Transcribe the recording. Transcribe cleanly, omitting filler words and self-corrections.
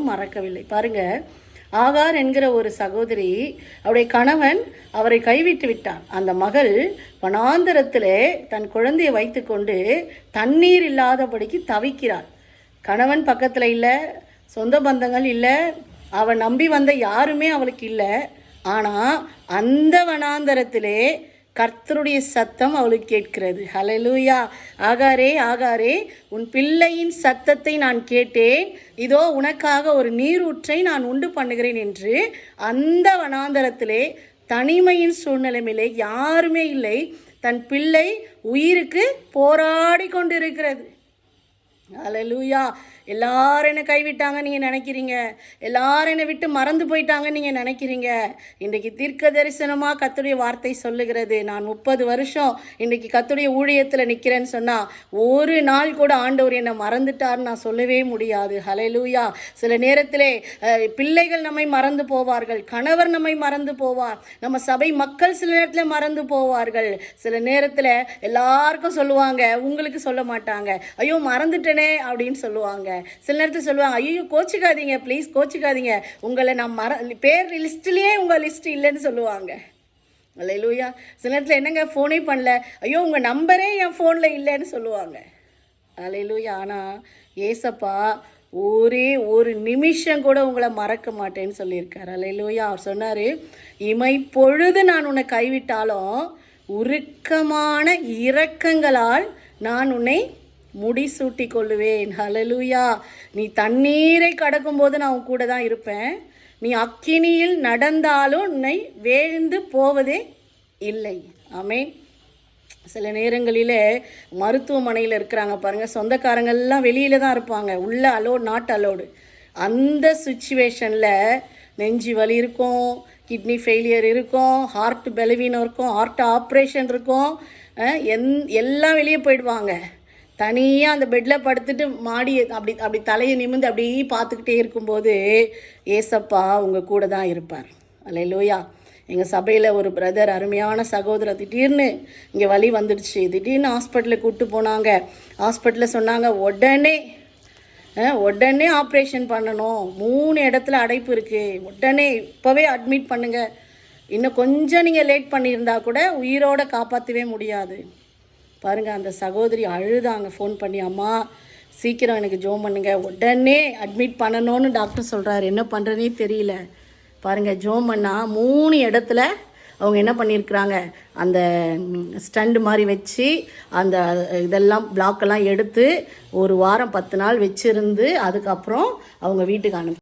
மறக்கவில்லை. பாருங்க, ஆகார் என்கிற ஒரு சகோதரி, அவருடைய கணவன் அவரை கைவிட்டு விட்டான். அந்த மகள் வனாந்தரத்திலே தன் குழந்தையை வைத்து கொண்டு தண்ணீர் இல்லாதபடிக்கு தவிக்கிறாள். கணவன் பக்கத்தில் இல்லை, சொந்த பந்தங்கள் இல்லை, அவன் நம்பி வந்த யாருமே அவளுக்கு இல்லை. ஆனால் அந்த வனாந்தரத்திலே கர்த்தருடைய சத்தம் அவளுக்கு கேட்கிறது. ஹல்லேலூயா. ஆகாரே, ஆகாரே, உன் பிள்ளையின் சத்தத்தை நான் கேட்டேன், இதோ உனக்காக ஒரு நீரூற்றை நான் உண்டு பண்ணுகிறேன் என்று அந்த வனாந்தரத்திலே தனிமையின் சூழ்நிலையிலே யாருமே இல்லை, தன் பிள்ளை உயிருக்கு போராடி கொண்டிருக்கிறது. ஹல்லேலூயா. எல்லாரும் என்னை கைவிட்டாங்க நீங்கள் நினைக்கிறீங்க, எல்லாரும் என்னை விட்டு மறந்து போயிட்டாங்க நீங்கள் நினைக்கிறீங்க. இன்றைக்கு தீர்க்க தரிசனமாக கர்த்தருடைய வார்த்தை சொல்லுகிறது. நான் 30 வருஷம் இன்றைக்கி கர்த்தருடைய ஊழியத்தில் நிற்கிறேன்னு சொன்னால் ஒரு நாள் கூட ஆண்டவர் என்னை மறந்துட்டார்னு நான் சொல்லவே முடியாது. ஹல்லேலூயா. சில நேரத்திலே பிள்ளைகள் நம்மை மறந்து போவார்கள், கணவர் நம்மை மறந்து போவார், நம்ம சபை மக்கள் சில நேரத்தில் மறந்து போவார்கள். சில நேரத்தில் எல்லாருக்கும் சொல்லுவாங்க, உங்களுக்கு சொல்ல மாட்டாங்க, ஐயோ மறந்துட்டேனே அப்படின்னு சொல்லுவாங்க. சில நேரத்தில் சொல்லுவாங்க, ஐயோ கோச்சிக்காதீங்க, ப்ளீஸ் கோச்சிக்காதீங்க, உங்களை நான் பேர் லிஸ்ட்லேயே உங்கள் லிஸ்ட் இல்லைன்னு சொல்லுவாங்க. அல்லேலூயா. சில நேரத்தில் என்னங்க ஃபோனே பண்ணல, ஐயோ உங்கள் நம்பரே என் ஃபோனில் இல்லைன்னு சொல்லுவாங்க. அல்லேலூயா. ஆனால் ஏசப்பா ஒரே ஒரு நிமிஷம் கூட உங்களை மறக்க மாட்டேன்னு சொல்லியிருக்கார். அல்லேலூயா. அவர் சொன்னார், இமை பொழுது நான் உன்னை கைவிட்டாலும் உருக்கமான இரக்கங்களால் நான் உன்னை முடிசூட்டி கொள்ளுவேன். ஹல்லேலூயா. நீ தண்ணீரை கடக்கும்போது நான் உன் கூட தான் இருப்பேன், நீ அக்கினியில் நடந்தாலும் உன்னை வேழ்ந்து போவதே இல்லை. ஆமென். சில நேரங்களிலே மருத்துவமனையில் இருக்கிறாங்க பாருங்கள், சொந்தக்காரங்கள்லாம் வெளியில் தான் இருப்பாங்க, உள்ள அலோடு நாட் அலோடு. அந்த சுச்சுவேஷனில் நெஞ்சு வலி இருக்கும், கிட்னி ஃபெயிலியர் இருக்கும், ஹார்ட் பலவீனம் இருக்கும், ஹார்ட் ஆப்ரேஷன் இருக்கும், எல்லாம் வெளியே போயிடுவாங்க. தனியாக அந்த பெட்டில் படுத்துட்டு மாடி அப்படி தலையை நிமிர்ந்து அப்படி பார்த்துக்கிட்டே இருக்கும்போது ஏசப்பா உங்கள் கூட தான் இருப்பார். அல்லேலூயா. எங்கள் சபையில் ஒரு பிரதர், அருமையான சகோதரர், திடீர்னு இங்கே வலி வந்துடுச்சு, திடீர்னு ஹாஸ்பிட்டலுக்கு கூப்பிட்டு போனாங்க. ஹாஸ்பிட்டலில் சொன்னாங்க, உடனே ஆப்ரேஷன் பண்ணணும், 3 இடத்துல அடைப்பு இருக்குது, உடனே இப்போவே அட்மிட் பண்ணுங்கள், இன்னும் கொஞ்சம் நீங்கள் லேட் பண்ணியிருந்தா கூட உயிரோடு காப்பாற்றவே முடியாது. பாருங்கள், அந்த சகோதரி அழுதாங்க ஃபோன் பண்ணி, அம்மா சீக்கிரம் எனக்கு ஜோம் பண்ணுங்க, உடனே அட்மிட் பண்ணணும்னு டாக்டர் சொல்கிறாரு, என்ன பண்ணுறதுனே தெரியல. பாருங்கள், ஜோம் பண்ணால் 3 இடத்துல அவங்க என்ன பண்ணியிருக்கிறாங்க, அந்த ஸ்டண்டு மாதிரி வச்சு அந்த இதெல்லாம் பிளாக்கெல்லாம் எடுத்து 1 வாரம் 10 நாள் வச்சுருந்து அதுக்கப்புறம் அவங்க வீட்டுக்கு அனுப்பி